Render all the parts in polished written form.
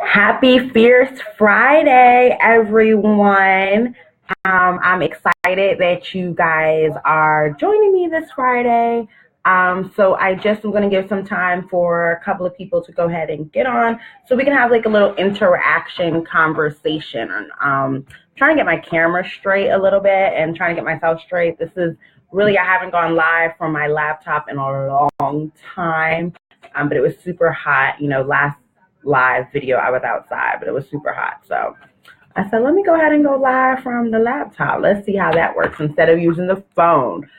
Happy Fierce Friday, everyone. I'm excited that you guys are joining me this Friday. So I just am going to give some time for a couple of people to go ahead and get on so we can have like a little interaction conversation. Trying to get my camera straight a little bit and trying to get myself straight. This is really, I haven't gone live from my laptop in a long time, but it was super hot. Last live video I was outside, but it was super hot. So I said, let me go ahead and go live from the laptop. Let's see how that works instead of using the phone.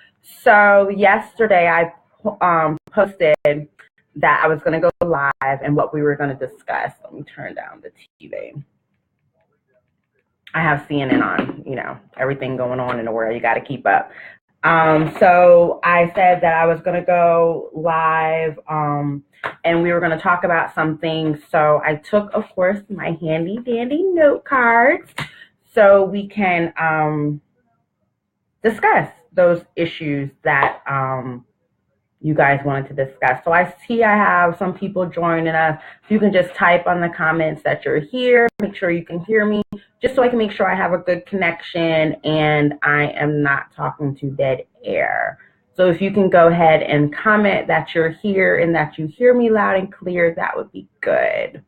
So yesterday I posted that I was going to go live and what we were going to discuss. Let me turn down the TV. I have CNN on, everything going on in the world. You got to keep up. So I said that I was going to go live and we were going to talk about something. So I took, of course, my handy dandy note cards so we can discuss those issues that you guys wanted to discuss. So I see I have some people joining us. You can just type on the comments that you're here. Make sure you can hear me, just so I can make sure I have a good connection and I am not talking to dead air. So if you can go ahead and comment that you're here and that you hear me loud and clear, that would be good.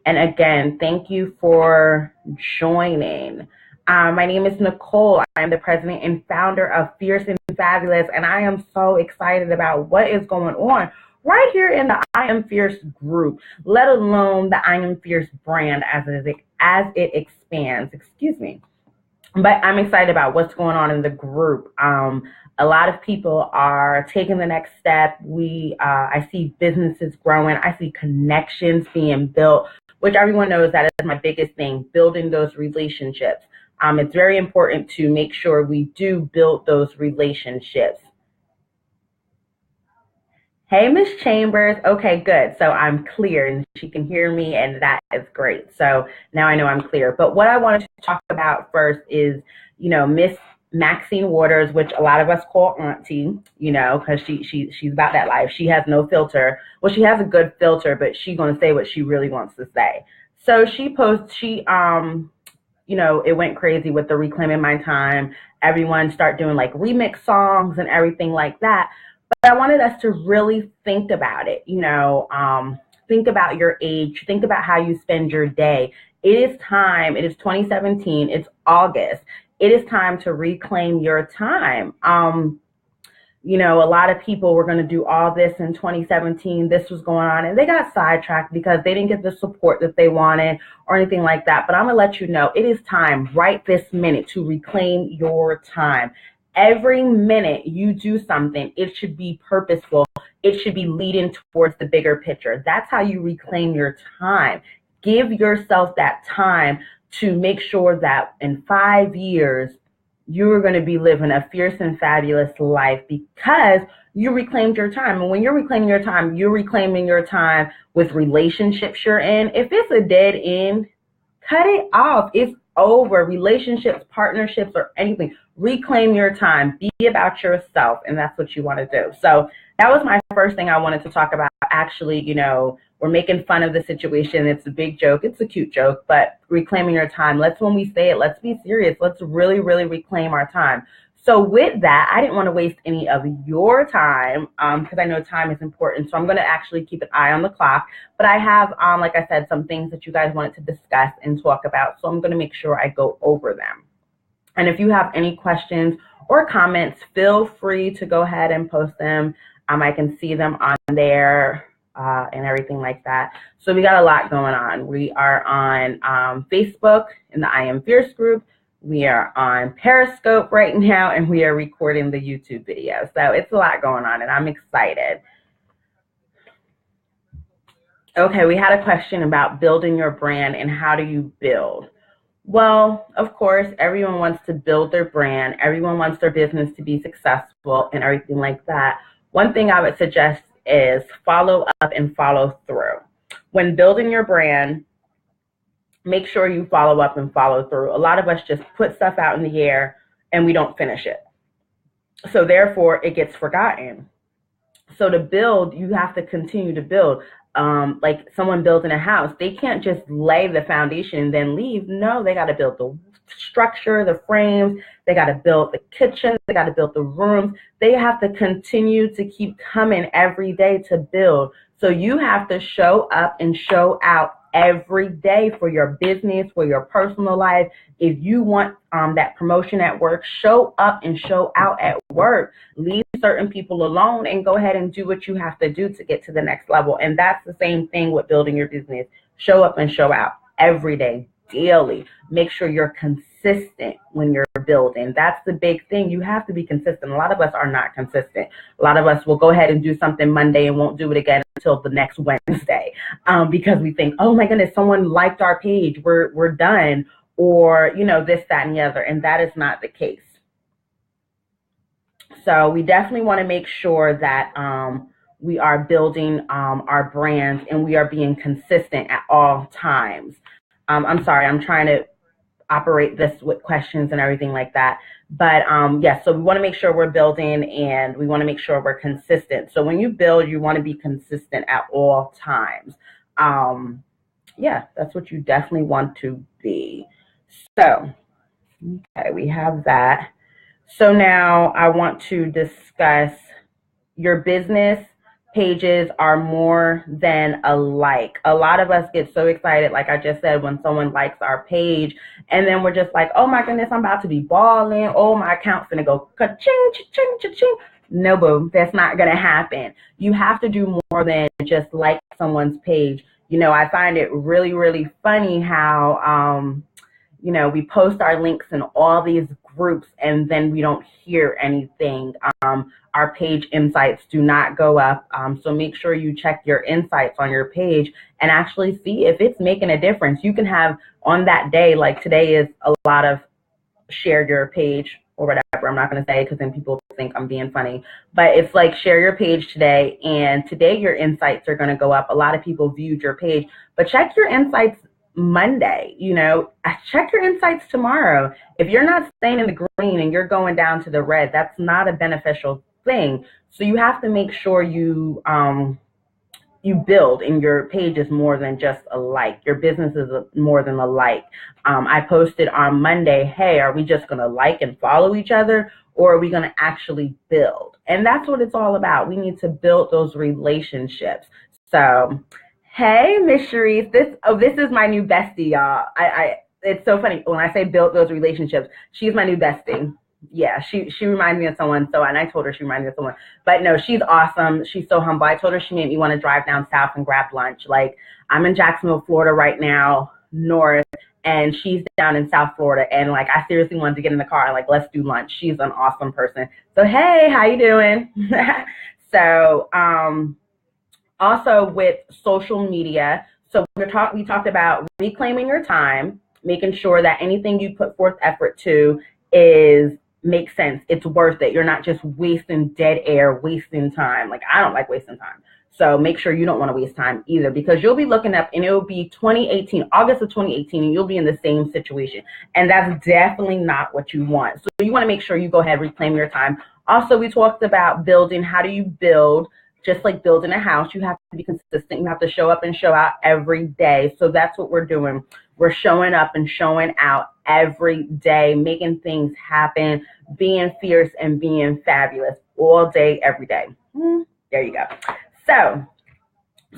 And again, thank you for joining. My name is Nicole. I am the president and founder of Fierce and Fabulous, and I am so excited about what is going on right here in the I Am Fierce group, let alone the I Am Fierce brand as it expands. Excuse me. But I'm excited about what's going on in the group. A lot of people are taking the next step. I see businesses growing. I see connections being built, which everyone knows that is my biggest thing, building those relationships. It's very important to make sure we do build those relationships. Hey, Miss Chambers. Okay, good. So I'm clear and she can hear me and that is great. So now I know I'm clear. But what I wanted to talk about first is, Miss Maxine Waters, which a lot of us call Auntie, because she's about that life. She has no filter. Well, she has a good filter, but she's going to say what she really wants to say. So it went crazy with the Reclaiming My Time. Everyone start doing like remix songs and everything like that. But I wanted us to really think about it, think about your age, think about how you spend your day. It is time. It is 2017. It's August. It is time to reclaim your time. A lot of people were going to do all this in 2017. This was going on and they got sidetracked because they didn't get the support that they wanted or anything like that. But I'm going to let you know it is time right this minute to reclaim your time. Every minute you do something, it should be purposeful. It should be leading towards the bigger picture. That's how you reclaim your time. Give yourself that time to make sure that in 5 years, you're going to be living a fierce and fabulous life because you reclaimed your time. And when you're reclaiming your time with relationships you're in. If it's a dead end, cut it off. It's over. Relationships, partnerships, or anything. Reclaim your time. Be about yourself. And that's what you want to do. So that was my first thing I wanted to talk about. Actually, we're making fun of the situation. It's a big joke. It's a cute joke, but reclaiming your time. When we say it, let's be serious. Let's really, really reclaim our time. So with that, I didn't want to waste any of your time because I know time is important. So I'm going to actually keep an eye on the clock. But I have, like I said, some things that you guys wanted to discuss and talk about. So I'm going to make sure I go over them. And if you have any questions or comments, feel free to go ahead and post them. I can see them on there. And everything like that. So we got a lot going on. We are on Facebook in the I Am Fierce group. We are on Periscope right now, and we are recording the YouTube video. So it's a lot going on, and I'm excited. Okay, we had a question about building your brand and how do you build? Well, of course, everyone wants to build their brand. Everyone wants their business to be successful and everything like that. One thing I would suggest is follow up and follow through. When building your brand, make sure you follow up and follow through. A lot of us just put stuff out in the air and we don't finish it. So therefore, it gets forgotten. So to build, you have to continue to build. Like someone building a house, they can't just lay the foundation and then leave. No, they got to build the structure, the frames. They got to build the kitchen. They got to build the rooms. They have to continue to keep coming every day to build. So you have to show up and show out every day for your business, for your personal life. If you want that promotion at work, show up and show out at work. Leave certain people alone and go ahead and do what you have to do to get to the next level. And that's the same thing with building your business. Show up and show out every day, daily. Make sure you're consistent when you're building. That's the big thing. You have to be consistent. A lot of us are not consistent. A lot of us will go ahead and do something Monday and won't do it again until the next Wednesday, because we think, oh my goodness, someone liked our page, we're done, or this, that, and the other. And that is not the case. So we definitely want to make sure that we are building our brands and we are being consistent at all times. I'm sorry, I'm trying to operate this with questions and everything like that. But yes, so we want to make sure we're building and we want to make sure we're consistent. So when you build, you want to be consistent at all times. Yeah, that's what you definitely want to be. So, okay, we have that. So now I want to discuss your business pages are more than a like. A lot of us get so excited, like I just said, when someone likes our page, and then we're just like, oh my goodness, I'm about to be balling. Oh, my account's gonna go ka-ching, cha-ching, cha-ching. No, boo, that's not gonna happen. You have to do more than just like someone's page. I find it really, really funny how we post our links in all these groups and then we don't hear anything. Our page insights do not go up. So make sure you check your insights on your page and actually see if it's making a difference. You can have on that day, like today is a lot of share your page or whatever. I'm not going to say because then people think I'm being funny. But it's like share your page today, and today your insights are going to go up. A lot of people viewed your page, but check your insights Monday. Check your insights tomorrow. If you're not staying in the green and you're going down to the red, that's not a beneficial thing. So you have to make sure you build, and your page is more than just a like. Your business is more than a like. I posted on Monday, hey, are we just going to like and follow each other, or are we going to actually build? And that's what it's all about. We need to build those relationships. So, hey, Miss Sharice, this is my new bestie, y'all. It's so funny when I say build those relationships. She's my new bestie. Yeah, she reminds me of someone. And I told her she reminds me of someone. But no, she's awesome. She's so humble. I told her she made me want to drive down south and grab lunch. Like, I'm in Jacksonville, Florida right now, north, and she's down in South Florida. And like, I seriously wanted to get in the car and like, let's do lunch. She's an awesome person. So hey, how you doing? So also with social media. So we talked about reclaiming your time, making sure that anything you put forth effort to makes sense. It's worth it. You're not just wasting dead air, wasting time. Like, I don't like wasting time. So make sure you don't want to waste time either, because you'll be looking up and it will be 2018, August of 2018, and you'll be in the same situation. And that's definitely not what you want. So you want to make sure you go ahead, reclaim your time. Also, we talked about building. How do you build? Just like building a house, you have to be consistent. You have to show up and show out every day. So that's what we're doing. We're showing up and showing out every day, making things happen, being fierce and being fabulous all day, every day. There you go. So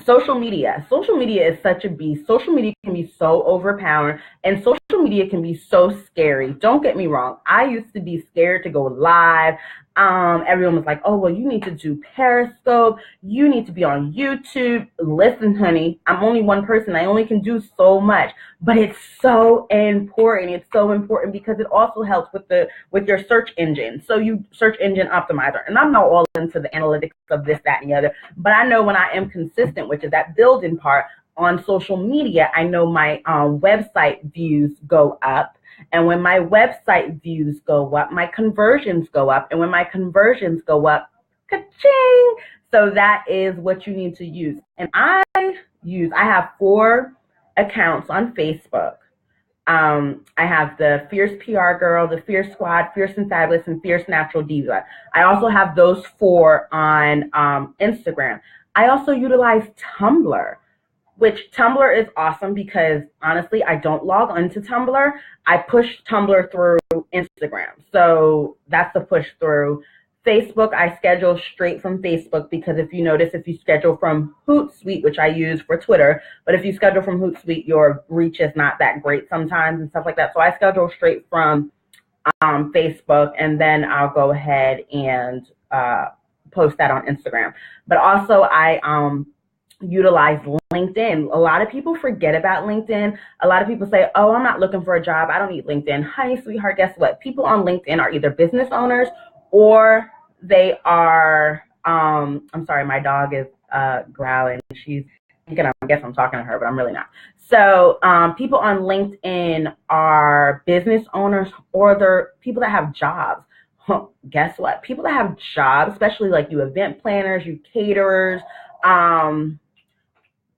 social media is such a beast. Social media can be so overpowering, and social media can be so scary. Don't get me wrong. I used to be scared to go live. Everyone was like, oh, well, you need to do Periscope. You need to be on YouTube. Listen, honey, I'm only one person. I only can do so much, but it's so important. It's so important because it also helps with your search engine. So you search engine optimizer, and I'm not all into the analytics of this, that, and the other, but I know when I am consistent, which is that building part on social media, I know my website views go up. And when my website views go up, my conversions go up. And when my conversions go up, ka-ching! So that is what you need to use. And I have 4 accounts on Facebook. I have the Fierce PR Girl, the Fierce Squad, Fierce and Fabulous, and Fierce Natural Diva. I also have those 4 on Instagram. I also utilize Tumblr, which Tumblr is awesome because honestly, I don't log onto Tumblr. I push Tumblr through Instagram. So that's the push through. Facebook, I schedule straight from Facebook because if you notice, if you schedule from Hootsuite, which I use for Twitter, but if you schedule from Hootsuite, your reach is not that great sometimes and stuff like that. So I schedule straight from Facebook, and then I'll go ahead and post that on Instagram. But also I utilize LinkedIn. A lot of people forget about LinkedIn. A lot of people say, oh, I'm not looking for a job. I don't need LinkedIn. Honey, sweetheart, guess what? People on LinkedIn are either business owners or they are, I'm sorry, my dog is growling. She's thinking, I guess I'm talking to her, but I'm really not. So people on LinkedIn are business owners or they're people that have jobs. Guess what? People that have jobs, especially like you event planners, you caterers,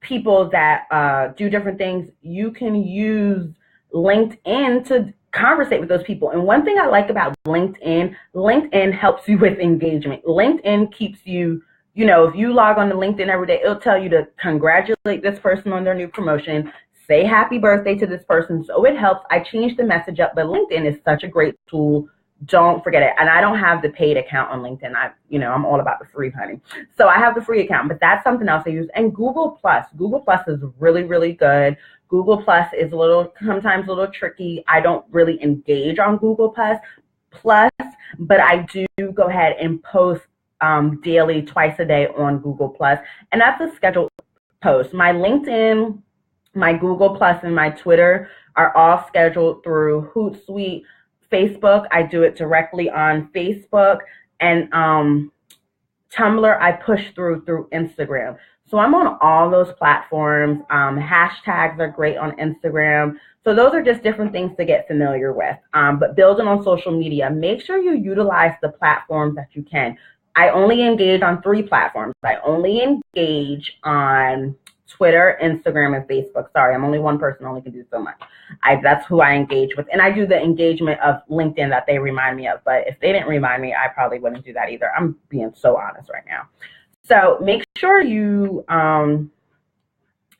people that do different things, you can use LinkedIn to conversate with those people. And one thing I like about LinkedIn helps you with engagement. LinkedIn keeps you, if you log on to LinkedIn every day, it'll tell you to congratulate this person on their new promotion, say happy birthday to this person. So it helps. I changed the message up, but LinkedIn is such a great tool. Don't forget it. And I don't have the paid account on LinkedIn. I'm all about the free, honey. So I have the free account, but that's something else I use. And Google Plus is really, really good. Google Plus is sometimes a little tricky. I don't really engage on Google Plus, but I do go ahead and post daily, twice a day on Google Plus. And that's a scheduled post. My LinkedIn, my Google Plus, and my Twitter are all scheduled through Hootsuite. Facebook, I do it directly on Facebook, and Tumblr, I push through Instagram. So I'm on all those platforms. Hashtags are great on Instagram. So those are just different things to get familiar with. But building on social media, make sure you utilize the platforms that you can. I only engage on 3 platforms. I only engage on Twitter, Instagram, and Facebook. Sorry, I'm only one person, only can do so much. That's who I engage with. And I do the engagement of LinkedIn that they remind me of. But if they didn't remind me, I probably wouldn't do that either. I'm being so honest right now. So make sure you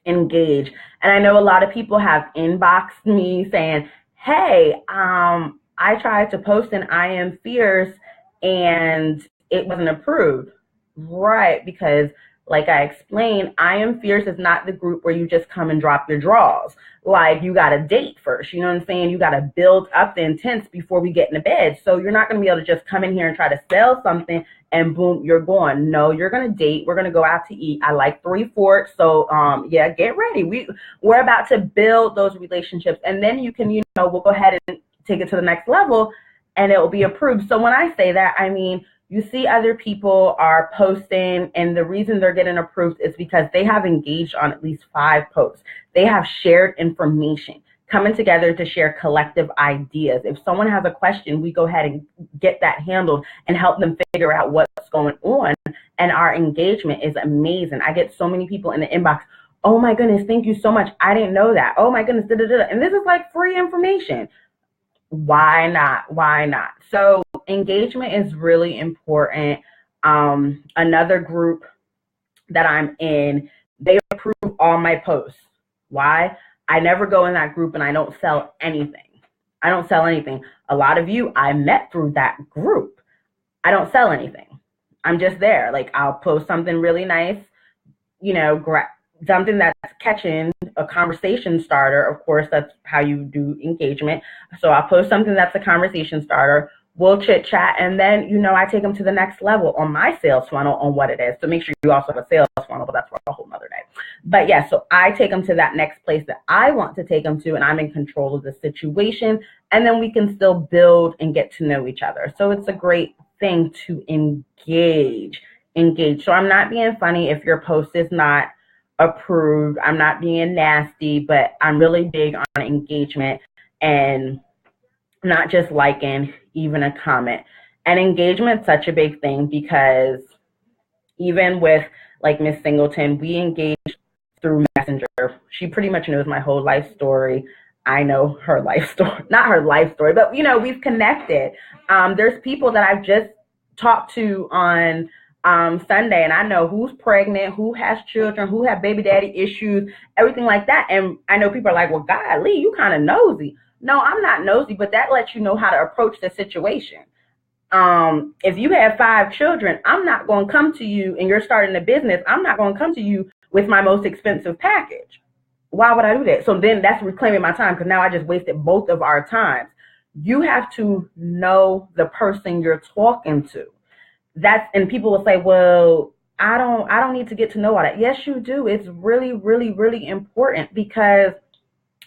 engage. And I know a lot of people have inboxed me saying, hey, I tried to post an I Am Fierce and it wasn't approved. Right, because like I explained, I Am Fierce is not the group where you just come and drop your draws. Like, you got to date first. You know what I'm saying? You got to build up the intents before we get into bed. So you're not going to be able to just come in here and try to sell something and boom, you're going. No, you're going to date. We're going to go out to eat. I like 3 forks. So yeah, get ready. We're about to build those relationships. And then you can, we'll go ahead and take it to the next level and it will be approved. So when I say that, I mean, you see other people are posting, and the reason they're getting approved is because they have engaged on at least 5 posts. They have shared information, coming together to share collective ideas. If someone has a question, we go ahead and get that handled and help them figure out what's going on. And our engagement is amazing. I get so many people in the inbox, oh my goodness, thank you so much. I didn't know that. Oh my goodness, and this is like free information. Why not? Why not? So engagement is really important. Another group that I'm in, they approve all my posts. Why? I never go in that group and I don't sell anything. I don't sell anything. A lot of you I met through that group. I don't sell anything. I'm just there. Like, I'll post something really nice, something that's catching, a conversation starter. Of course, that's how you do engagement. So I'll post something that's a conversation starter. We'll chit chat, and then, I take them to the next level on my sales funnel on what it is. So make sure you also have a sales funnel, but that's for a whole nother day. But yeah, so I take them to that next place that I want to take them to, and I'm in control of the situation. And then we can still build and get to know each other. So it's a great thing to engage. So I'm not being funny if your post is not approved. I'm not being nasty, but I'm really big on engagement and not just liking, even a comment. And engagement's such a big thing because even with like Miss Singleton, we engage through Messenger. She pretty much knows my whole life story. I know her life story, not her life story, but we've connected. There's people that I've just talked to on Sunday, and I know who's pregnant, who has children, who have baby daddy issues, everything like that. And I know people are like, well, golly, you kind of nosy. No, I'm not nosy, but that lets you know how to approach the situation. If you have 5 children, I'm not going to come to you, and you're starting a business, I'm not going to come to you with my most expensive package. Why would I do that? So then that's reclaiming my time, because now I just wasted both of our times. You have to know the person you're talking to. And people will say, well, I don't need to get to know all that. Yes, you do. It's really, really, really important, because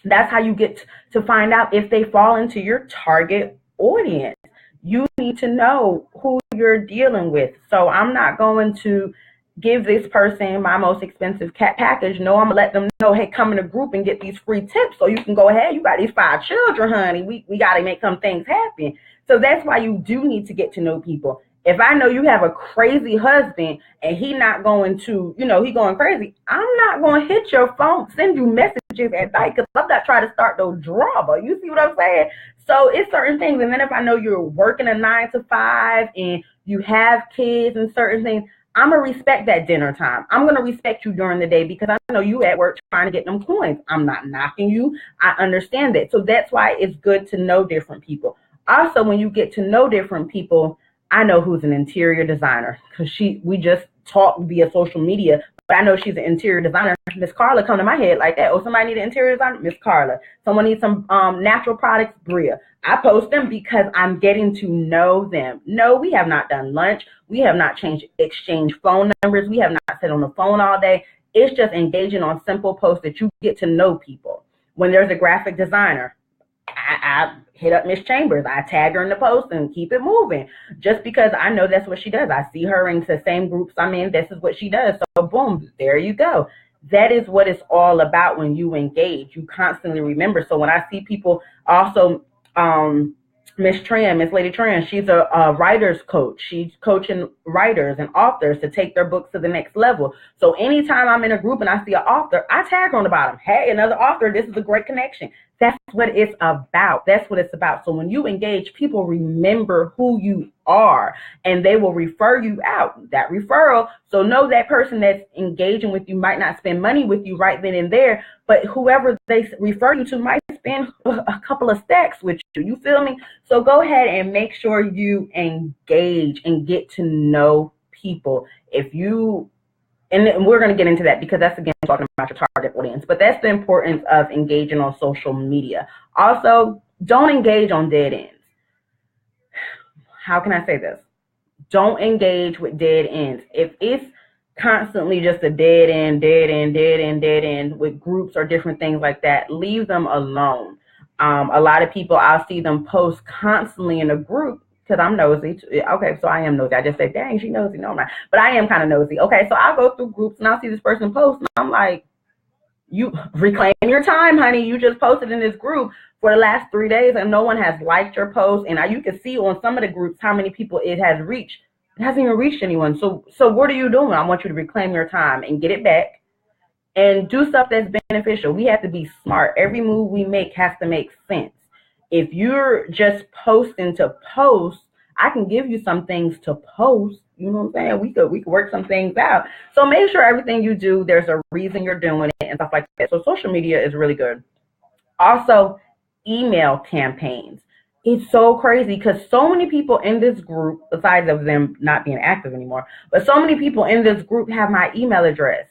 that's how you get to find out if they fall into your target audience. You need to know who you're dealing with. So I'm not going to give this person my most expensive package. No, I'm gonna let them know, hey, come in a group and get these free tips so you can go ahead. You got these 5 children, honey. We got to make some things happen. So that's why you do need to get to know people. If I know you have a crazy husband and he not going to, he going crazy, I'm not going to hit your phone, send you messages at night, because I'm not trying to start no drama. You see what I'm saying? So it's certain things. And then if I know you're working a 9 to 5 and you have kids and certain things, I'm going to respect that dinner time. I'm going to respect you during the day, because I know you at work trying to get them coins. I'm not knocking you. I understand that. So that's why it's good to know different people. Also, when you get to know different people, I know who's an interior designer, because we just talked via social media, but I know she's an interior designer. Miss Carla come to my head like that. Oh, somebody need an interior designer? Miss Carla. Someone needs some natural products? Bria. I post them because I'm getting to know them. No, we have not done lunch. We have not exchanged phone numbers. We have not sat on the phone all day. It's just engaging on simple posts that you get to know people. When there's a graphic designer, I hit up Miss Chambers. I tag her in the post and keep it moving, just because I know that's what she does. I see her in the same groups I'm in. This is what she does. So boom, there you go. That is what it's all about when you engage. You constantly remember. So when I see people also, Miss Lady Tran, she's a writer's coach. She's coaching writers and authors to take their books to the next level. So anytime I'm in a group and I see an author, I tag her on the bottom. Hey, another author, this is a great connection. That's what it's about. That's what it's about. So when you engage, people remember who you are, and they will refer you out. That referral. So know that person that's engaging with you might not spend money with you right then and there, but whoever they refer you to might spend a couple of stacks with you. You feel me? So go ahead and make sure you engage and get to know people. And we're going to get into that, because that's, again, talking about your target audience. But that's the importance of engaging on social media. Also, don't engage on dead ends. How can I say this? Don't engage with dead ends. If it's constantly just a dead end with groups or different things like that, leave them alone. A lot of people, I'll see them post constantly in a group, because I'm nosy. Okay, so I am nosy. I just say, dang, she nosy. No, I'm not. But I am kind of nosy. Okay, so I'll go through groups and I'll see this person post, and I'm like, you reclaim your time, honey. You just posted in this group for the last 3 days and no one has liked your post. And you can see on some of the groups how many people it has reached. It hasn't even reached anyone. So what are you doing? I want you to reclaim your time and get it back and do stuff that's beneficial. We have to be smart. Every move we make has to make sense. If you're just posting to post, I can give you some things to post. You know what I'm saying? We could work some things out. So make sure everything you do, there's a reason you're doing it and stuff like that. So social media is really good. Also, email campaigns. It's so crazy, because so many people in this group, besides of them not being active anymore, but so many people in this group have my email address.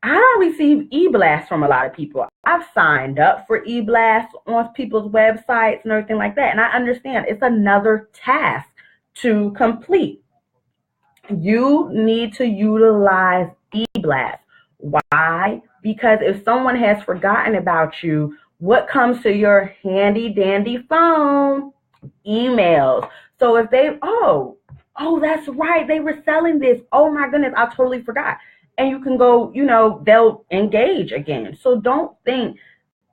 I don't receive e-blasts from a lot of people. I've signed up for e-blasts on people's websites and everything like that. And I understand it's another task to complete. You need to utilize e-blasts. Why? Because if someone has forgotten about you, what comes to your handy dandy phone? Emails. So if oh, that's right, they were selling this. Oh my goodness, I totally forgot. And you can go, they'll engage again. So don't think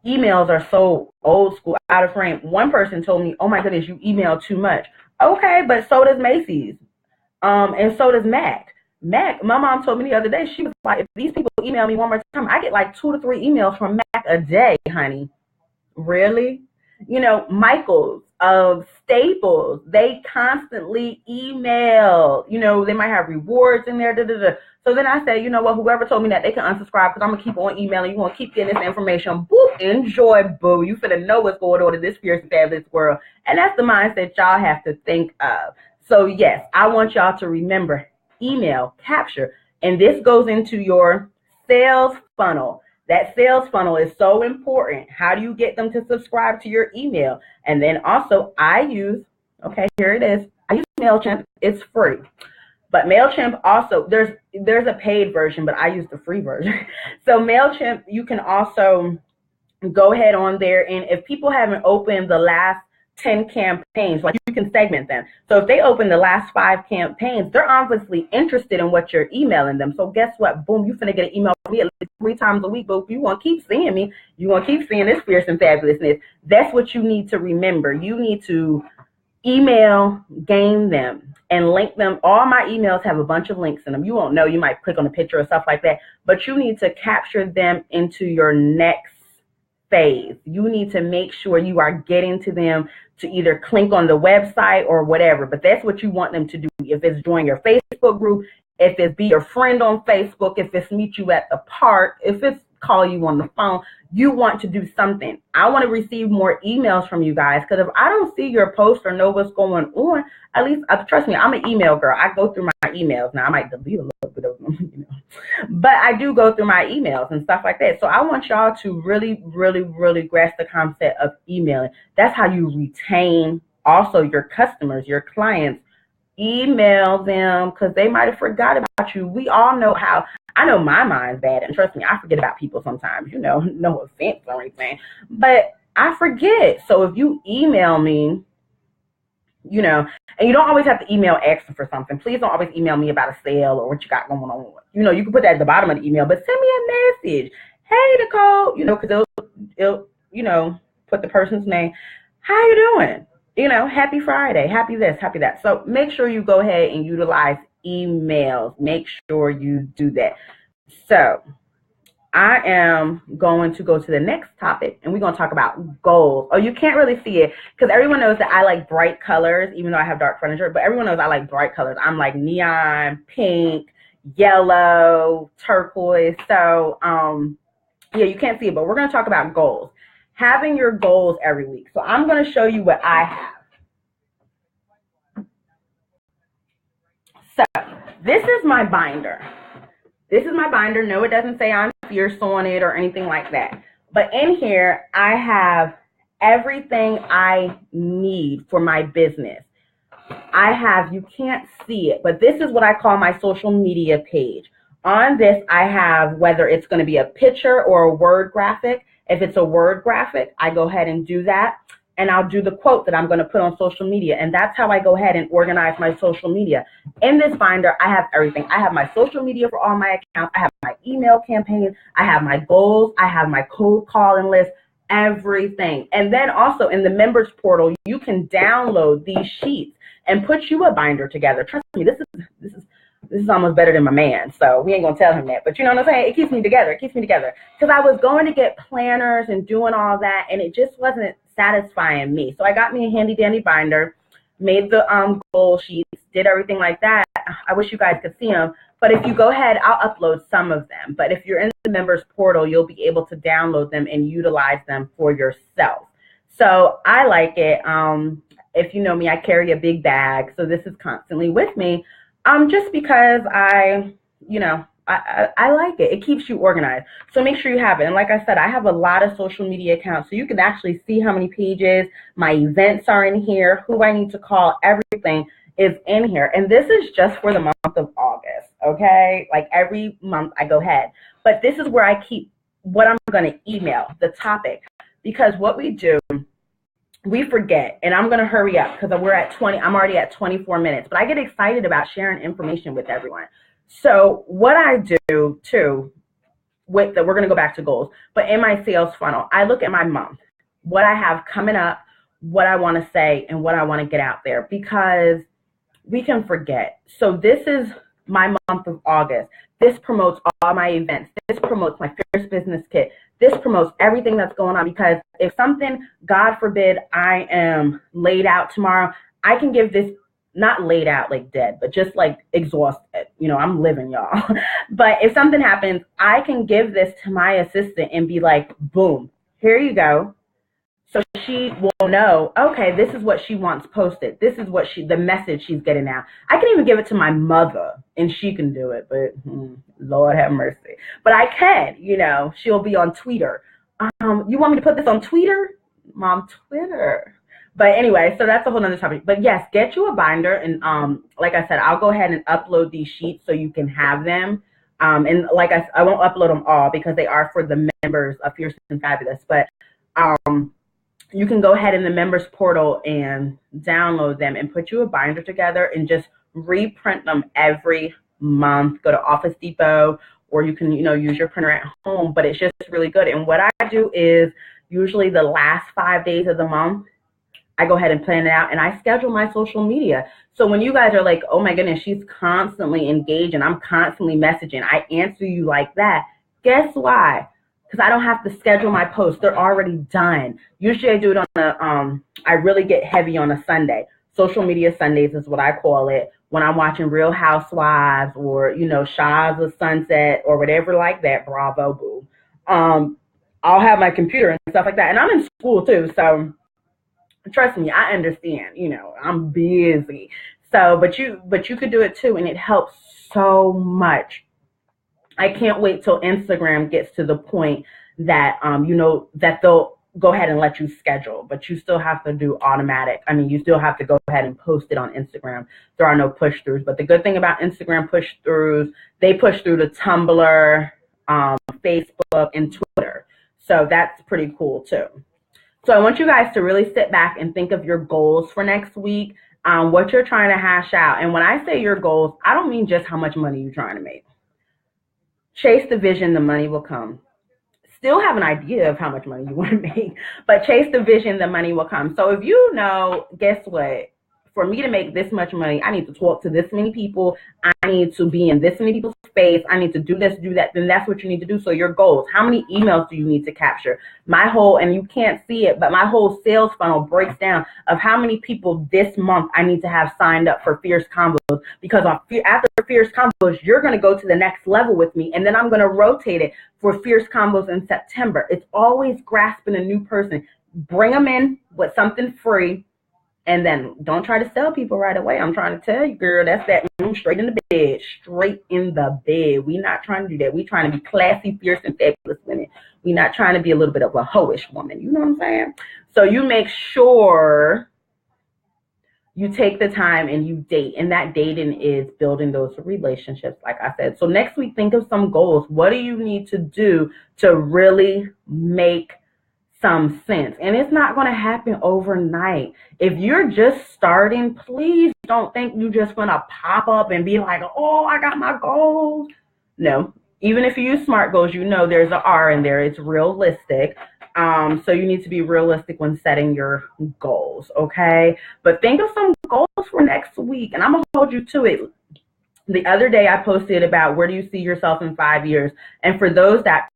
emails are so old school, out of frame. One person told me, oh my goodness, you email too much. Okay, but so does Macy's. And so does Mac. My mom told me the other day, she was like, if these people email me one more time, I get like 2 to 3 emails from Mac a day, honey. Really? You know, Michaels of Staples, they constantly email. You know, they might have rewards in there. Da, da, da. So then I say, you know what, whoever told me that, they can unsubscribe because I'm going to keep on emailing. You're going to keep getting this information. Boop, enjoy, boo. You finna know what's going on in this fierce and fabulous world. And that's the mindset y'all have to think of. So yes, I want y'all to remember email capture. And this goes into your sales funnel. That sales funnel is so important. How do you get them to subscribe to your email? And then also I use, okay, here it is. I use MailChimp. It's free. But MailChimp also, there's a paid version, but I use the free version. So MailChimp, you can also go ahead on there. And if people haven't opened the last 10 campaigns, like you can segment them. So if they open the last 5 campaigns, they're obviously interested in what you're emailing them. So guess what? Boom, you're finna get an email from me at least 3 times a week. But if you want to keep seeing me, you want to keep seeing this fierce and fabulousness. That's what you need to remember. You need to email game them and link them. All my emails have a bunch of links in them. You won't know. You might click on a picture or stuff like that. But you need to capture them into your next phase. You need to make sure you are getting to them to either click on the website or whatever, but that's what you want them to do. If it's join your Facebook group, if it's be your friend on Facebook, if it's meet you at the park, if it's call you on the phone, you want to do something. I want to receive more emails from you guys, because if I don't see your post or know what's going on, at least trust me, I'm an email girl. I go through my emails. Now I might delete a little bit of them, you know, but I do go through my emails and stuff like that. So I want y'all to really, really, really grasp the concept of emailing. That's how you retain also your customers, your clients. Email them, because they might have forgot about you. We all know how. I know my mind's bad, and trust me, I forget about people sometimes, you know, no offense or anything, but I forget. So if you email me, you know, and you don't always have to email asking for something. Please don't always email me about a sale or what you got going on. You know, you can put that at the bottom of the email, but send me a message. Hey, Nicole, you know, because it'll, you know, put the person's name. How you doing? You know, happy Friday, happy this, happy that. So make sure you go ahead and utilize emails. Make sure you do that. So I am going to go to the next topic, and we're going to talk about goals. Oh, you can't really see it because everyone knows that I like bright colors, even though I have dark furniture, but everyone knows I like bright colors. I'm like neon, pink, yellow, turquoise. So, yeah, you can't see it, but we're going to talk about goals. Having your goals every week. So I'm going to show you what I have. So this is my binder. This is my binder. No, it doesn't say I'm fierce on it or anything like that. But in here, I have everything I need for my business. I have, you can't see it, but this is what I call my social media page. On this, I have whether it's going to be a picture or a word graphic. If it's a word graphic, I go ahead and do that. And I'll do the quote that I'm going to put on social media. And that's how I go ahead and organize my social media. In this binder, I have everything. I have my social media for all my accounts. I have my email campaign. I have my goals. I have my cold calling list, everything. And then also in the members portal, you can download these sheets and put you a binder together. Trust me, this is almost better than my man, so we ain't gonna tell him that. But you know what I'm saying? It keeps me together. It keeps me together. Because I was going to get planners and doing all that, and it just wasn't satisfying me. So I got me a handy dandy binder, made the goal sheets, did everything like that. I wish you guys could see them. But if you go ahead, I'll upload some of them. But if you're in the members portal, you'll be able to download them and utilize them for yourself. So I like it. If you know me, I carry a big bag, so this is constantly with me. Just because I like it. It keeps you organized. So make sure you have it. And like I said, I have a lot of social media accounts, so you can actually see how many pages, my events are in here, who I need to call, everything is in here. And this is just for the month of August, okay? Like every month I go ahead. But this is where I keep what I'm going to email, the topic. Because what we do, we forget, and I'm going to hurry up because I'm already at 24 minutes, but I get excited about sharing information with everyone. So what I do too, we're going to go back to goals, but in my sales funnel, I look at my month, what I have coming up, what I want to say, and what I want to get out there, because we can forget. So this is my month of August. This promotes all my events. This promotes my Fierce Business Kit. This promotes everything that's going on, because if something, God forbid, I am laid out tomorrow, I can give this, not laid out like dead, but just like exhausted. You know, I'm living, y'all. But if something happens, I can give this to my assistant and be like, boom, here you go. So she will know, okay, this is what she wants posted. This is what the message she's getting out. I can even give it to my mother and she can do it, but Lord have mercy. But I can, you know, she'll be on Twitter. You want me to put this on Twitter? Mom, Twitter. But anyway, so that's a whole nother topic. But yes, get you a binder. And like I said, I'll go ahead and upload these sheets so you can have them. And like I won't upload them all because they are for the members of Fierce and Fabulous. But you can go ahead in the members portal and download them and put you a binder together and just reprint them every month. Go to Office Depot, or you can, you know, use your printer at home, but it's just really good. And what I do is usually the last 5 days of the month, I go ahead and plan it out and I schedule my social media. So when you guys are like, oh my goodness, she's constantly engaged and I'm constantly messaging, I answer you like that. Guess why? Because I don't have to schedule my posts. They're already done. Usually I do it on I really get heavy on a Sunday. Social media Sundays is what I call it. When I'm watching Real Housewives or, you know, Shahs of Sunset or whatever like that, Bravo, boo. I'll have my computer and stuff like that. And I'm in school too, so trust me, I understand, you know, I'm busy. So, but you could do it too, and it helps so much. I can't wait till Instagram gets to the point that, you know, that they'll go ahead and let you schedule, but you still have to do automatic. I mean, you still have to go ahead and post it on Instagram. There are no push throughs, but the good thing about Instagram push throughs, they push through to Tumblr, Facebook, and Twitter. So that's pretty cool too. So I want you guys to really sit back and think of your goals for next week, what you're trying to hash out. And when I say your goals, I don't mean just how much money you're trying to make. Chase the vision, the money will come. Still have an idea of how much money you want to make, but chase the vision, the money will come. So if you know, guess what? For me to make this much money, I need to talk to this many people. I need to be in this many people's face. I need to do this, do that. Then that's what you need to do. So your goals, how many emails do you need to capture? My whole, and you can't see it, but my whole sales funnel breaks down of how many people this month I need to have signed up for Fierce Combos, because after Fierce Combos, you're going to go to the next level with me. And then I'm going to rotate it for Fierce Combos in September. It's always grasping a new person. Bring them in with something free. And then don't try to sell people right away. I'm trying to tell you, girl, that's that straight in the bed, straight in the bed. We're not trying to do that. We're trying to be classy, fierce, and fabulous women. We're not trying to be a little bit of a hoish woman. You know what I'm saying? So you make sure you take the time and you date. And that dating is building those relationships, like I said. So next week, think of some goals. What do you need to do to really make some sense? And it's not going to happen overnight. If you're just starting, please don't think you just going to pop up and be like, oh, I got my goals. No, even if you use SMART goals, you know there's an R in there. It's realistic. So you need to be realistic when setting your goals, okay? But think of some goals for next week, and I'm going to hold you to it. The other day I posted about where do you see yourself in 5 years? And for those that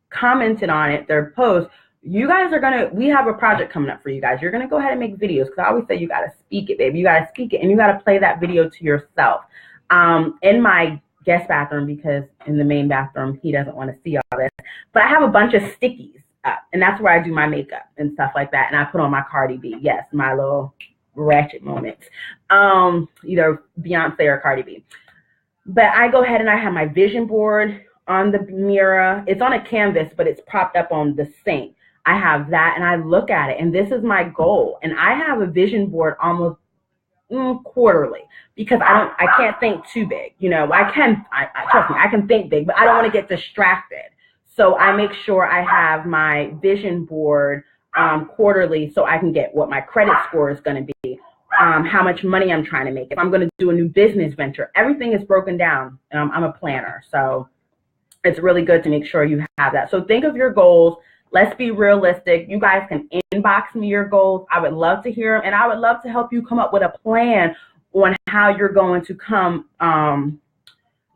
commented on it, their post, you guys are we have a project coming up for you guys. You're going to go ahead and make videos, because I always say you got to speak it, baby. You got to speak it, and you got to play that video to yourself. In my guest bathroom, because in the main bathroom, he doesn't want to see all this. But I have a bunch of stickies up, and that's where I do my makeup and stuff like that. And I put on my Cardi B. Yes, my little ratchet moments. Either Beyonce or Cardi B. But I go ahead and I have my vision board on the mirror. It's on a canvas, but it's propped up on the sink. I have that, and I look at it, and this is my goal. And I have a vision board almost quarterly, because I can't think too big. You know, I trust me, I can think big, but I don't want to get distracted. So I make sure I have my vision board quarterly, so I can get what my credit score is going to be, how much money I'm trying to make, if I'm going to do a new business venture. Everything is broken down. I'm a planner, so it's really good to make sure you have that. So think of your goals. Let's be realistic. You guys can inbox me your goals. I would love to hear them, and I would love to help you come up with a plan on how you're going to come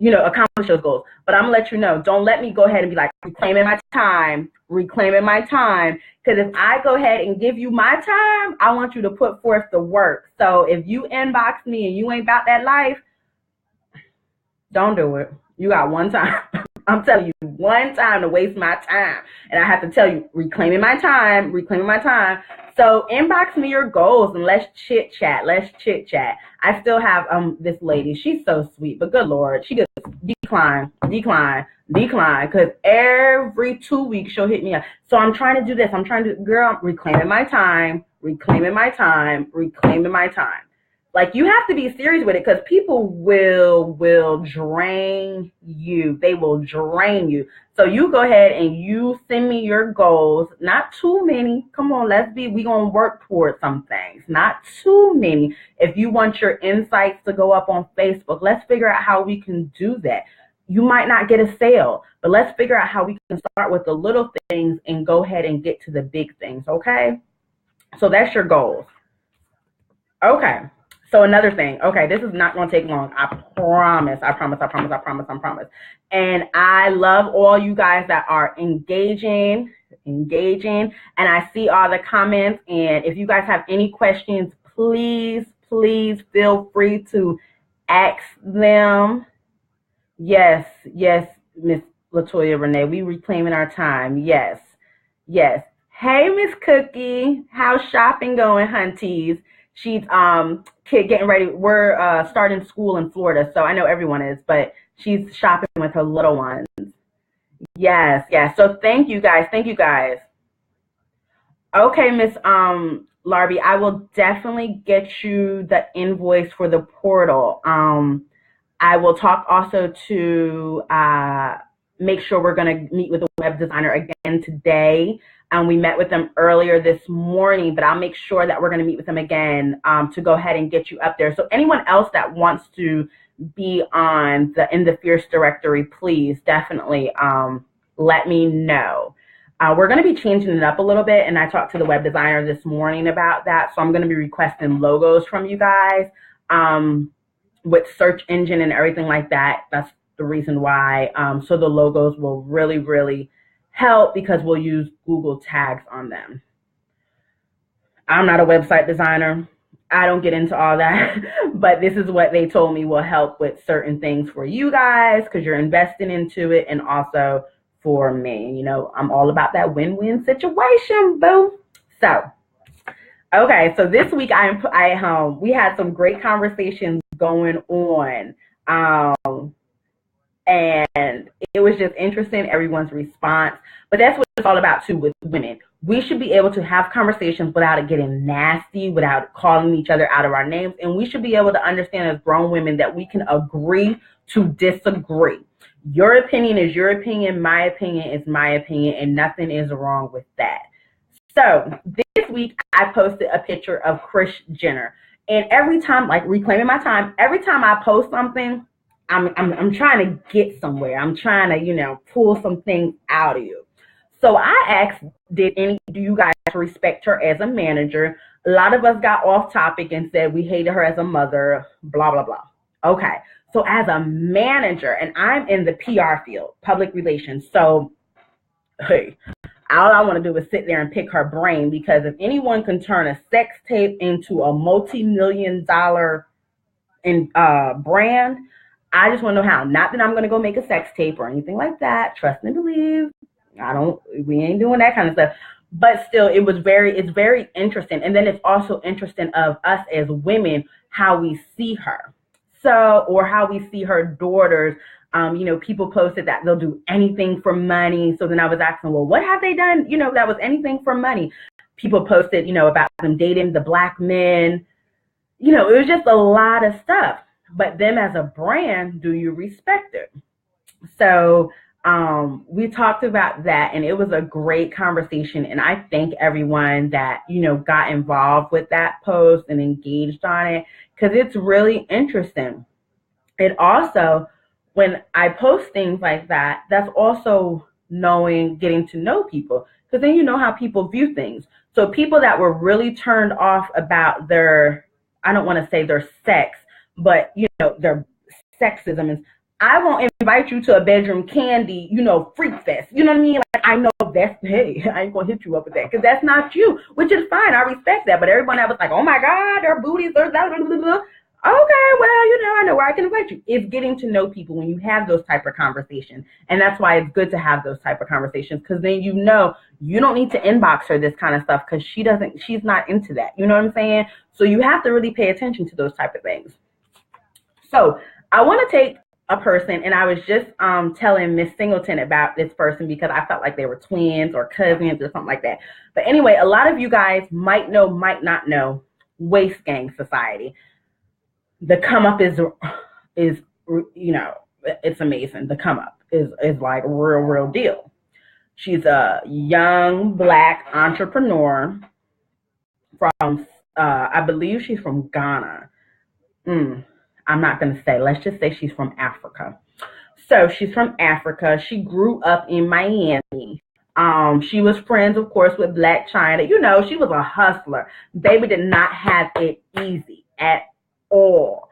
accomplish those goals. But I'm gonna let you know, don't let me go ahead and be like reclaiming my time. Because if I go ahead and give you my time, I want you to put forth the work. So if you inbox me and you ain't about that life, don't do it. You got one time. I'm telling you, one time to waste my time. And I have to tell you, reclaiming my time. So inbox me your goals and let's chit chat. I still have this lady. She's so sweet, but good Lord, she just decline. Because every 2 weeks she'll hit me up. So I'm trying to do this. Girl, reclaiming my time. Like, you have to be serious with it, because people will drain you. They will drain you. So you go ahead and you send me your goals. Not too many. Come on, we gonna work towards some things. Not too many. If you want your insights to go up on Facebook, let's figure out how we can do that. You might not get a sale, but let's figure out how we can start with the little things and go ahead and get to the big things, okay? So that's your goals. Okay. So another thing, okay, this is not going to take long. I promise. And I love all you guys that are engaging, and I see all the comments. And if you guys have any questions, please feel free to ask them. Yes, Miss Latoya Renee, we reclaiming our time. Yes. Hey, Miss Cookie, how's shopping going, hunties? She's getting ready. We're starting school in Florida, so I know everyone is, but she's shopping with her little ones. Yes. So thank you guys. Okay, Miss Larby, I will definitely get you the invoice for the portal. I will talk also to make sure we're going to meet with the web designer again today. We met with them earlier this morning, but I'll make sure that we're going to meet with them again to go ahead and get you up there. So anyone else that wants to be in the Fierce directory, please definitely let me know. We're going to be changing it up a little bit, and I talked to the web designer this morning about that. So I'm going to be requesting logos from you guys with search engine and everything like that. That's the reason why. So the logos will really help, because we'll use Google tags on them. I'm not a website designer. I don't get into all that, but this is what they told me will help with certain things for you guys, because you're investing into it, and also for me. I'm all about that win-win situation, boo. So, okay, so this week we had some great conversations going on. And it was just interesting, everyone's response. But that's what it's all about too with women. We should be able to have conversations without it getting nasty, without calling each other out of our names. And we should be able to understand as grown women that we can agree to disagree. Your opinion is your opinion, my opinion is my opinion, and nothing is wrong with that. So this week I posted a picture of Kris Jenner. And every time, like reclaiming my time, every time I post something, I'm trying to get somewhere. I'm trying to, pull some things out of you. So I asked, do you guys respect her as a manager? A lot of us got off topic and said we hated her as a mother, blah, blah, blah. Okay. So as a manager, and I'm in the PR field, public relations. So, hey, all I want to do is sit there and pick her brain, because if anyone can turn a sex tape into a multi-million-dollar brand, I just want to know how. Not that I'm going to go make a sex tape or anything like that. Trust and believe. We ain't doing that kind of stuff. But still, it's very interesting. And then it's also interesting of us as women, how we see her. So, or how we see her daughters. People posted that they'll do anything for money. So then I was asking, well, what have they done? That was anything for money. People posted, about them dating the black men. It was just a lot of stuff. But them as a brand, do you respect it? So we talked about that, and it was a great conversation. And I thank everyone that, got involved with that post and engaged on it, because it's really interesting. It also, when I post things like that, that's also getting to know people, because then you know how people view things. So people that were really turned off about I don't want to say their sex, but their sexism is, I won't invite you to a bedroom candy, freak fest. You know what I mean? Like, I know hey, I ain't gonna hit you up with that because that's not you, which is fine. I respect that. But everyone that was like, oh my God, their booties, their blah, blah, blah, blah. Okay, well, I know where I can invite you. It's getting to know people when you have those type of conversations. And that's why it's good to have those type of conversations, because then you don't need to inbox her this kind of stuff because she's not into that. You know what I'm saying? So you have to really pay attention to those type of things. So I want to take a person, and I was just telling Miss Singleton about this person because I felt like they were twins or cousins or something like that. But anyway, a lot of you guys might know, might not know Waist Gang Society. The come up is it's amazing. The come up is like real deal. She's a young Black entrepreneur from I believe she's from Ghana. I'm not going to say. Let's just say she's from Africa. So she's from Africa. She grew up in Miami. She was friends, of course, with Blac Chyna. She was a hustler. Baby did not have it easy at all.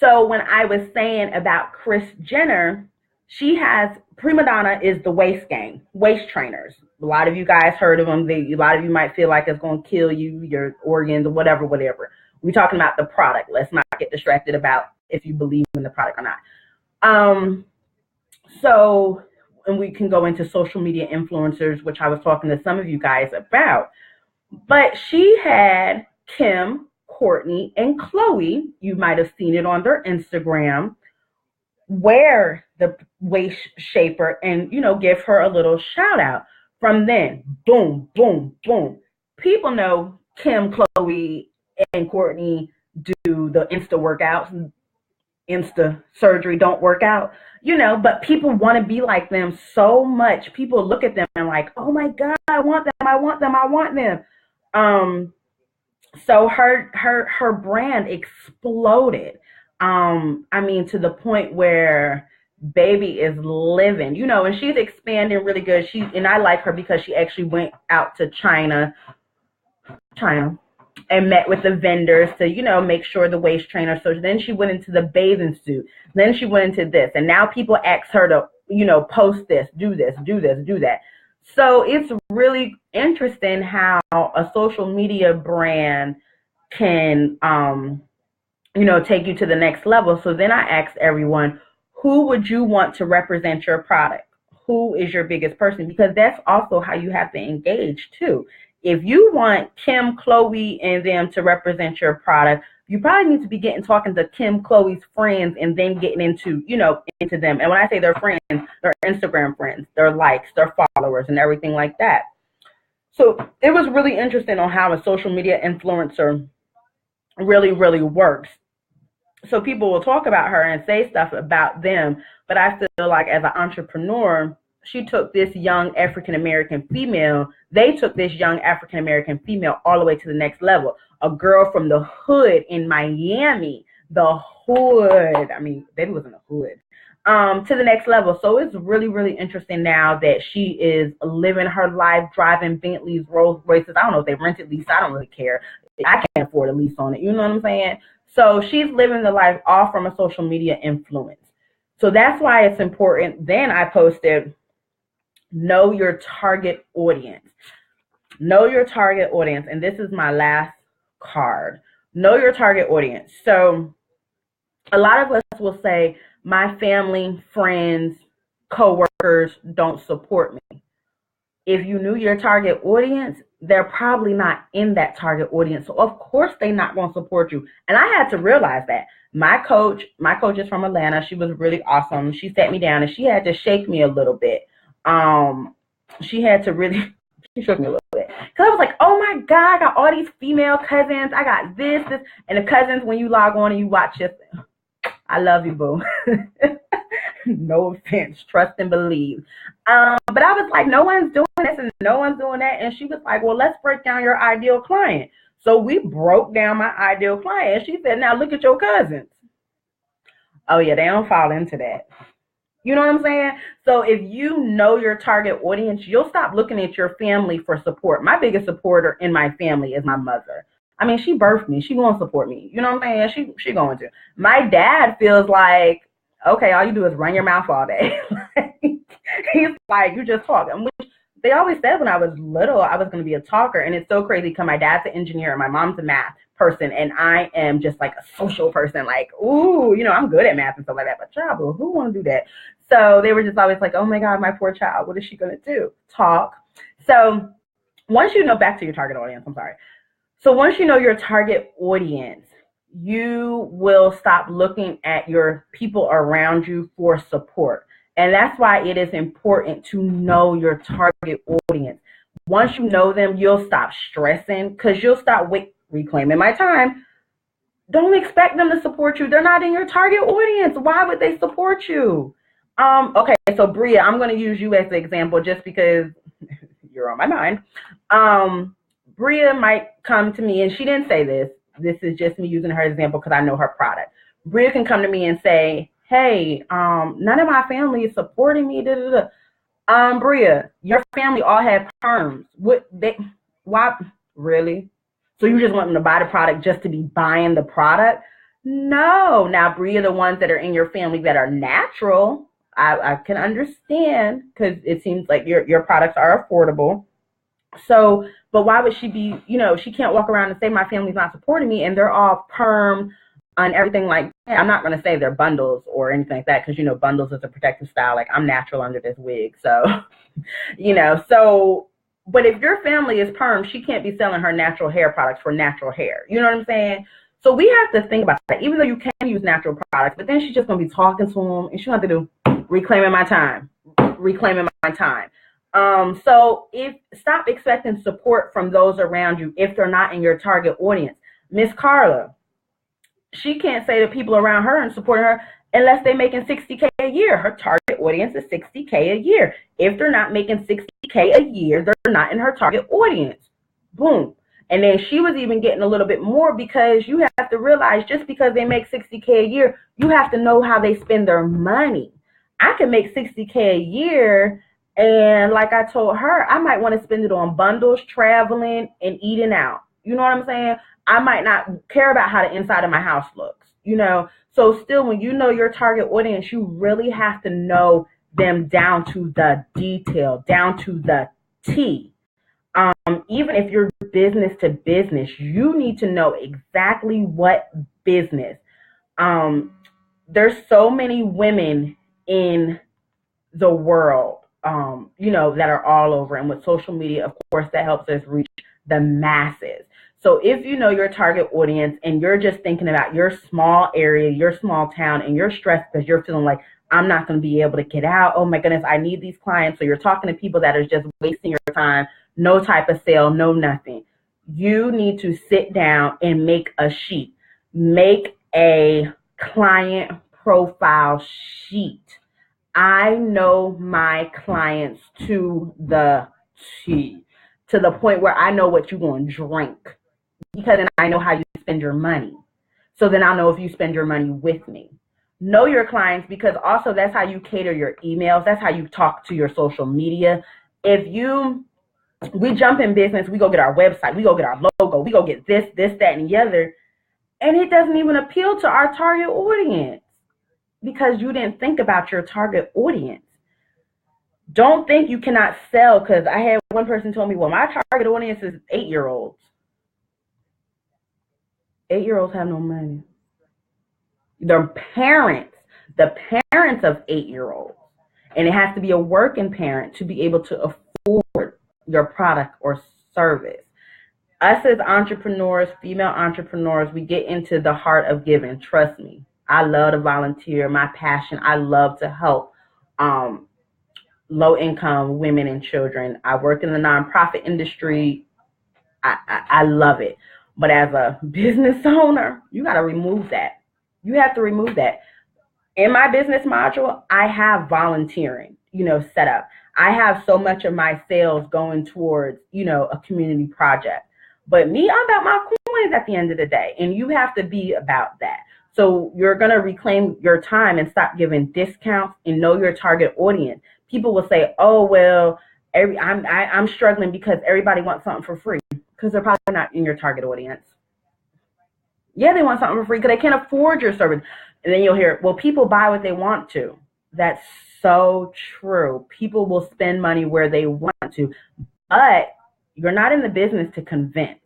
So when I was saying about Kris Jenner, she has, prima donna is the Waist Gang, waist trainers. A lot of you guys heard of them. A lot of you might feel like it's going to kill you, your organs, or whatever. We're talking about the product. Let's not get distracted about if you believe in the product or not. So, and we can go into social media influencers, which I was talking to some of you guys about. But she had Kim, Courtney, and Khloe. You might have seen it on their Instagram, wear the waist shaper and, give her a little shout out. From then, boom, boom, boom. People know Kim, Khloe, and Courtney do the Insta workouts. Insta surgery don't work out, but people want to be like them so much. People look at them and like, oh my God, I want them. So her brand exploded. To the point where baby is living, and she's expanding really good. And I like her because she actually went out to China and met with the vendors to, make sure the waist trainer. So then she went into the bathing suit. Then she went into this. And now people ask her to, post this, do this, do this, do that. So it's really interesting how a social media brand can, take you to the next level. So then I asked everyone, who would you want to represent your product? Who is your biggest person? Because that's also how you have to engage too. If you want Kim, Khloe, and them to represent your product, you probably need to be talking to Kim, Khloe's friends, and then getting into them. And when I say their friends, their Instagram friends, their likes, their followers, and everything like that. So it was really interesting on how a social media influencer really, really works. So people will talk about her and say stuff about them, but I feel like as an entrepreneur, she took this young African-American female. They took this young African-American female all the way to the next level. A girl from the hood in Miami, the hood. Baby was in the hood. To the next level. So it's really, really interesting now that she is living her life, driving Bentleys, Rolls Royces. I don't know if they rented lease. I don't really care. I can't afford a lease on it. You know what I'm saying? So she's living the life all from a social media influence. So that's why it's important. Then I posted, know your target audience. Know your target audience. And this is my last card. Know your target audience. So a lot of us will say, my family, friends, coworkers don't support me. If you knew your target audience, they're probably not in that target audience. So of course they're not going to support you. And I had to realize that. My coach is from Atlanta. She was really awesome. She sat me down and she had to shake me a little bit. She shook me a little bit. Because I was like, oh my God, I got all these female cousins. I got this. And the cousins, when you log on and you watch it, I love you, boo. No offense. Trust and believe. But I was like, no one's doing this and no one's doing that. And she was like, well, let's break down your ideal client. So we broke down my ideal client. She said, now look at your cousins. Oh, yeah, they don't fall into that. You know what I'm saying? So if you know your target audience, you'll stop looking at your family for support. My biggest supporter in my family is my mother. She birthed me. She going to support me. You know what I'm saying? She going to. My dad feels like okay, all you do is run your mouth all day. He's like, you just talk. And which they always said when I was little, I was going to be a talker. And it's so crazy because my dad's an engineer and my mom's a math person. And I am just like a social person. Like, ooh, I'm good at math and stuff like that. But child, who want to do that? So they were just always like, oh my God, my poor child. What is she going to do? Talk. So once you know, back to your target audience, I'm sorry. So once you know your target audience, you will stop looking at your people around you for support. And that's why it is important to know your target audience. Once you know them, you'll stop stressing because you'll stop reclaiming my time. Don't expect them to support you. They're not in your target audience. Why would they support you? Okay, so Bria, I'm going to use you as the example just because you're on my mind. Bria might come to me, and she didn't say this. This is just me using her example because I know her product. Bria can come to me and say, hey, none of my family is supporting me. Bria, your family all have perms. Why? Really? So you just want them to buy the product just to be buying the product? No. Now, Bria, the ones that are in your family that are natural, I can understand because it seems like your products are affordable. So, but why would she be, she can't walk around and say my family's not supporting me and they're all perm and everything like that. I'm not going to say they're bundles or anything like that because, bundles is a protective style. Like I'm natural under this wig. So, but if your family is perm, she can't be selling her natural hair products for natural hair. You know what I'm saying? So we have to think about that, even though you can use natural products, but then she's just going to be talking to them and she'll have to do reclaiming my time. So stop expecting support from those around you if they're not in your target audience. Miss Carla, she can't say to people around her and support her unless they're making $60K a year. Her target audience is $60K a year. If they're not making $60K a year, they're not in her target audience. Boom. And then she was even getting a little bit more because you have to realize just because they make $60K a year, you have to know how they spend their money. I can make $60K a year, and like I told her, I might want to spend it on bundles, traveling, and eating out. You know what I'm saying? I might not care about how the inside of my house looks, So still, when you know your target audience, you really have to know them down to the detail, down to the T. Even if you're business to business, you need to know exactly what business. There's so many women in the world, that are all over. And with social media, of course, that helps us reach the masses. So if you know your target audience and you're just thinking about your small area, your small town, and you're stressed because you're feeling like, I'm not going to be able to get out. Oh my goodness, I need these clients. So you're talking to people that are just wasting your time, no type of sale, no nothing. You need to sit down and make a sheet. Make a client profile sheet. I know my clients to the T, to the point where I know what you're going to drink because then I know how you spend your money. So then I'll know if you spend your money with me. Know your clients because also that's how you cater your emails. That's how you talk to your social media. We jump in business, we go get our website, we go get our logo, we go get this, that, and the other, and it doesn't even appeal to our target audience. Because you didn't think about your target audience. Don't think you cannot sell, because I had one person told me, well, my target audience is 8-year-olds. 8-year-olds have no money. The parents of 8-year-olds. And it has to be a working parent to be able to afford your product or service. Us as entrepreneurs, female entrepreneurs, we get into the heart of giving. Trust me. I love to volunteer. My passion, I love to help low-income women and children. I work in the nonprofit industry. I love it. But as a business owner, you got to remove that. You have to remove that. In my business module, I have volunteering, set up. I have so much of my sales going towards, a community project. But me, I'm about my coins at the end of the day. And you have to be about that. So you're going to reclaim your time and stop giving discounts and know your target audience. People will say, oh, well, I'm struggling because everybody wants something for free because they're probably not in your target audience. Yeah, they want something for free because they can't afford your service. And then you'll hear, well, people buy what they want to. That's so true. People will spend money where they want to, but you're not in the business to convince.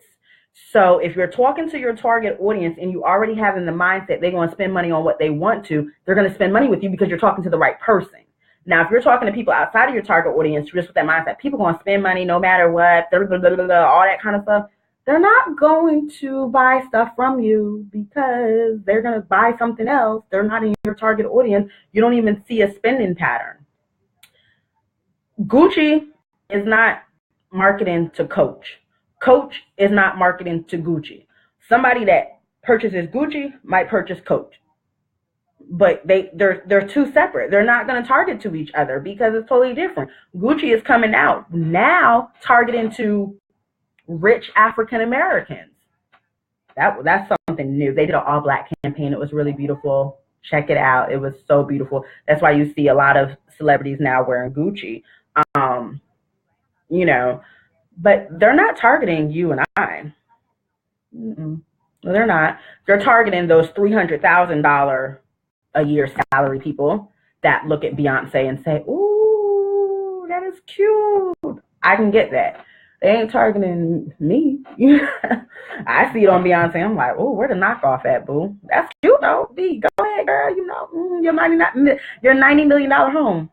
So if you're talking to your target audience and you already have in the mindset they're going to spend money on what they want to, they're going to spend money with you because you're talking to the right person. Now, if you're talking to people outside of your target audience, just with that mindset, people are going to spend money no matter what, blah, blah, blah, blah, all that kind of stuff. They're not going to buy stuff from you because they're going to buy something else. They're not in your target audience. You don't even see a spending pattern. Gucci is not marketing to Coach. Coach is not marketing to Gucci. Somebody that purchases Gucci might purchase Coach. But they're two separate. They're not going to target to each other because it's totally different. Gucci is coming out now targeting to rich African Americans. That's something new. They did an all black campaign. It was really beautiful. Check it out. It was so beautiful. That's why you see a lot of celebrities now wearing Gucci. But they're not targeting you and I. No, they're not. They're targeting those $300,000 a year salary people that look at Beyonce and say, ooh, that is cute. I can get that. They ain't targeting me. I see it on Beyonce. I'm like, oh, where the knockoff at, boo? That's cute though. B, go ahead, girl. Your $90 million home.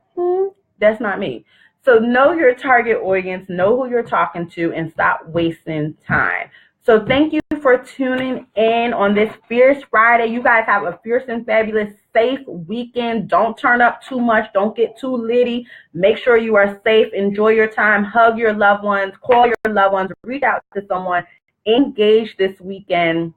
That's not me. So know your target audience, know who you're talking to, and stop wasting time. So thank you for tuning in on this Fierce Friday. You guys have a fierce and fabulous, safe weekend. Don't turn up too much. Don't get too litty. Make sure you are safe. Enjoy your time. Hug your loved ones. Call your loved ones. Reach out to someone. Engage this weekend.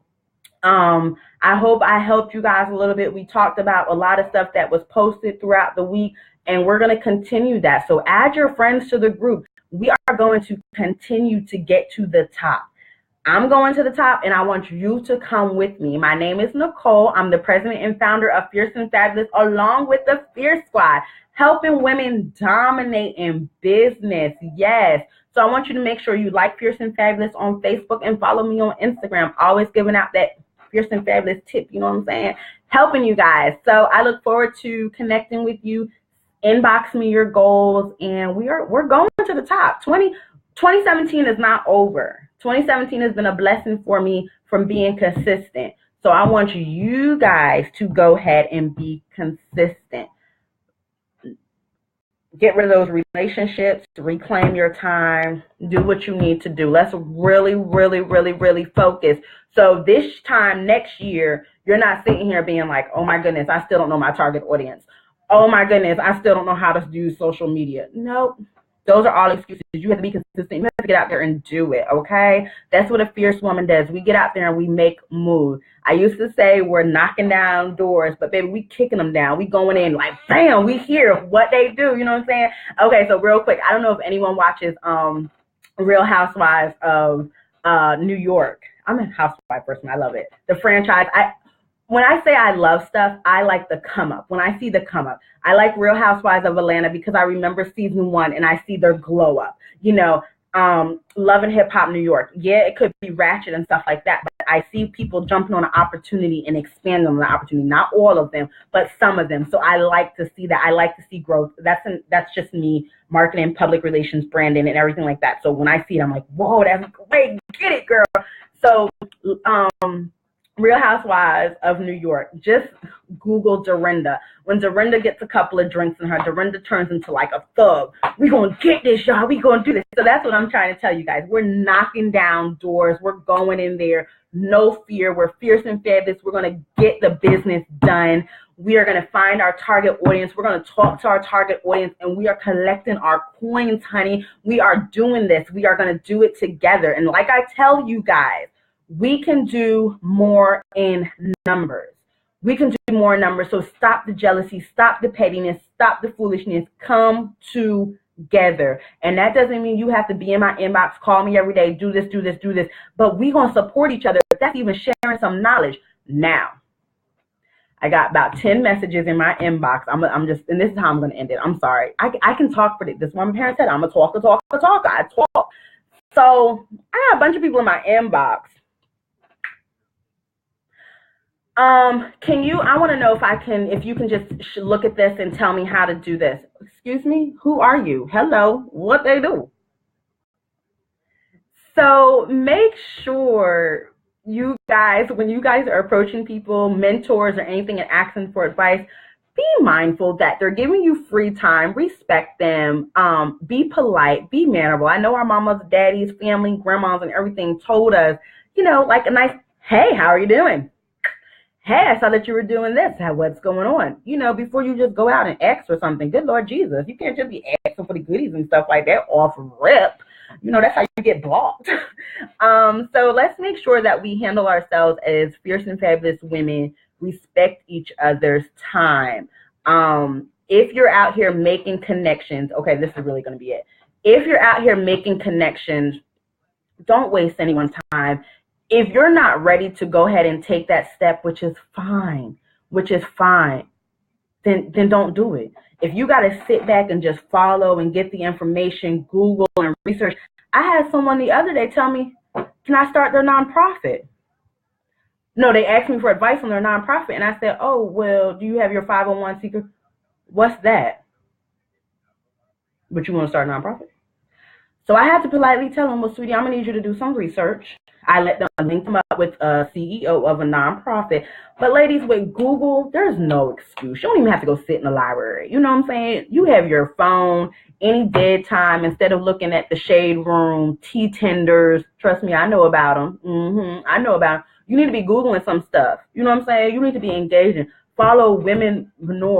I hope I helped you guys a little bit. We talked about a lot of stuff that was posted throughout the week, and we're going to continue that. So add your friends to the group. We are going to continue to get to the top. I'm going to the top, and I want you to come with me. My name is Nicole. I'm the president and founder of Fierce and Fabulous, along with the Fierce Squad, helping women dominate in business. Yes. So I want you to make sure you like Fierce and Fabulous on Facebook and follow me on Instagram. Always giving out that Fierce and Fabulous tip, you know what I'm saying? Helping you guys. So I look forward to connecting with you. Inbox me your goals, and we're going to the top. 2017 is not over. 2017 has been a blessing for me from being consistent. So I want you guys to go ahead and be consistent. Get rid of those relationships, reclaim your time, do what you need to do. Let's really, really, really, really focus. So this time next year, you're not sitting here being like, oh my goodness, I still don't know my target audience. Oh my goodness, I still don't know how to use social media. Nope. Those are all excuses. You have to be consistent. You have to get out there and do it, okay? That's what a fierce woman does. We get out there and we make moves. I used to say we're knocking down doors, but baby, we kicking them down. We going in like, bam, we hear what they do. You know what I'm saying? Okay, so real quick, I don't know if anyone watches Real Housewives of New York. I'm a housewife person. I love it. The franchise. When I say I love stuff, I like the come up. When I see the come up, I like Real Housewives of Atlanta because I remember season 1 and I see their glow up. Love and Hip Hop New York. Yeah, it could be ratchet and stuff like that, but I see people jumping on an opportunity and expanding on the opportunity. Not all of them, but some of them. So I like to see that. I like to see growth. That's just me, marketing, public relations, branding, and everything like that. So when I see it, I'm like, whoa, that's great. Get it, girl. So, Real Housewives of New York. Just Google Dorinda. When Dorinda gets a couple of drinks in her, Dorinda turns into like a thug. We gonna get this, y'all. We gonna do this. So that's what I'm trying to tell you guys. We're knocking down doors. We're going in there. No fear. We're fierce and fabulous. We're gonna get the business done. We are gonna find our target audience. We're gonna talk to our target audience, and we are collecting our coins, honey. We are doing this. We are gonna do it together. And like I tell you guys, we can do more in numbers. We can do more in numbers. So stop the jealousy, stop the pettiness, stop the foolishness. Come together. And that doesn't mean you have to be in my inbox, call me every day, do this, do this, do this. But we're going to support each other. That's even sharing some knowledge. Now, I got about 10 messages in my inbox. I'm just, and this is how I'm going to end it. I'm sorry. I can talk for this. This is what my parents said. I'm a talker. I talk. So I got a bunch of people in my inbox. I want to know if you can just look at this and tell me how to do this. Excuse me, who are you? Hello, what they do? So make sure you guys, when you guys are approaching people, mentors, or anything, and asking for advice, be mindful that they're giving you free time. Respect them. Be polite. Be mannerable. I know our mamas, daddies, family, grandmas, and everything told us, like a nice, hey, how are you doing? Hey, I saw that you were doing this. What's going on? Before you just go out and ask for something. Good Lord Jesus, you can't just be asking for the goodies and stuff like that off rip. That's how you get blocked. So let's make sure that we handle ourselves as fierce and fabulous women, respect each other's time. If you're out here making connections, okay, this is really going to be it. If you're out here making connections, don't waste anyone's time. If you're not ready to go ahead and take that step, which is fine, then don't do it. If you got to sit back and just follow and get the information, Google and research. I had someone the other day tell me, can I start their nonprofit? No, they asked me for advice on their nonprofit, and I said, oh, well, do you have your 501c? What's that? But you want to start a nonprofit? So I had to politely tell them, well, sweetie, I'm going to need you to do some research. I let them link them up with a CEO of a nonprofit. But ladies, with Google, there's no excuse. You don't even have to go sit in the library. You know what I'm saying? You have your phone, any dead time, instead of looking at the shade room, tea tenders. Trust me, I know about them. I know about them. You need to be Googling some stuff. You know what I'm saying? You need to be engaging. Follow Women Women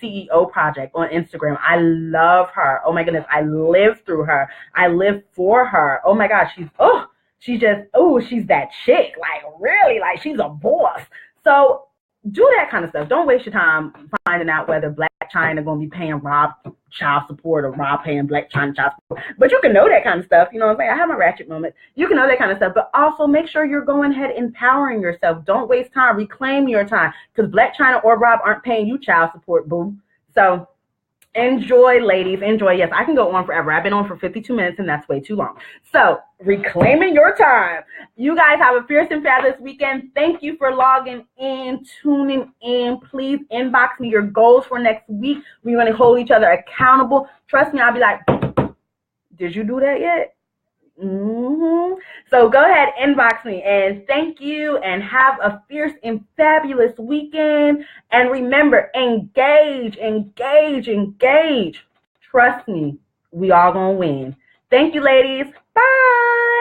CEO Project on Instagram. I love her. Oh my goodness, I lived through her. I lived for her. Oh my gosh, she's that chick. Like really, like she's a boss. So do that kind of stuff. Don't waste your time finding out whether Blac Chyna going to be paying Rob child support or Rob paying Blac Chyna child support. But you can know that kind of stuff. You know what I'm saying? I have my ratchet moment. You can know that kind of stuff. But also make sure you're going ahead empowering yourself. Don't waste time. Reclaim your time. Because Blac Chyna or Rob aren't paying you child support, boo. So enjoy, ladies. Enjoy. Yes, I can go on forever. I've been on for 52 minutes, and that's way too long. So, reclaiming your time. You guys have a fierce and fabulous weekend. Thank you for logging in, tuning in. Please inbox me your goals for next week. We're going to hold each other accountable. Trust me, I'll be like, did you do that yet? So go ahead, inbox me, and thank you, and have a fierce and fabulous weekend. And remember, engage. Trust me, we all gonna win. Thank you, ladies. Bye.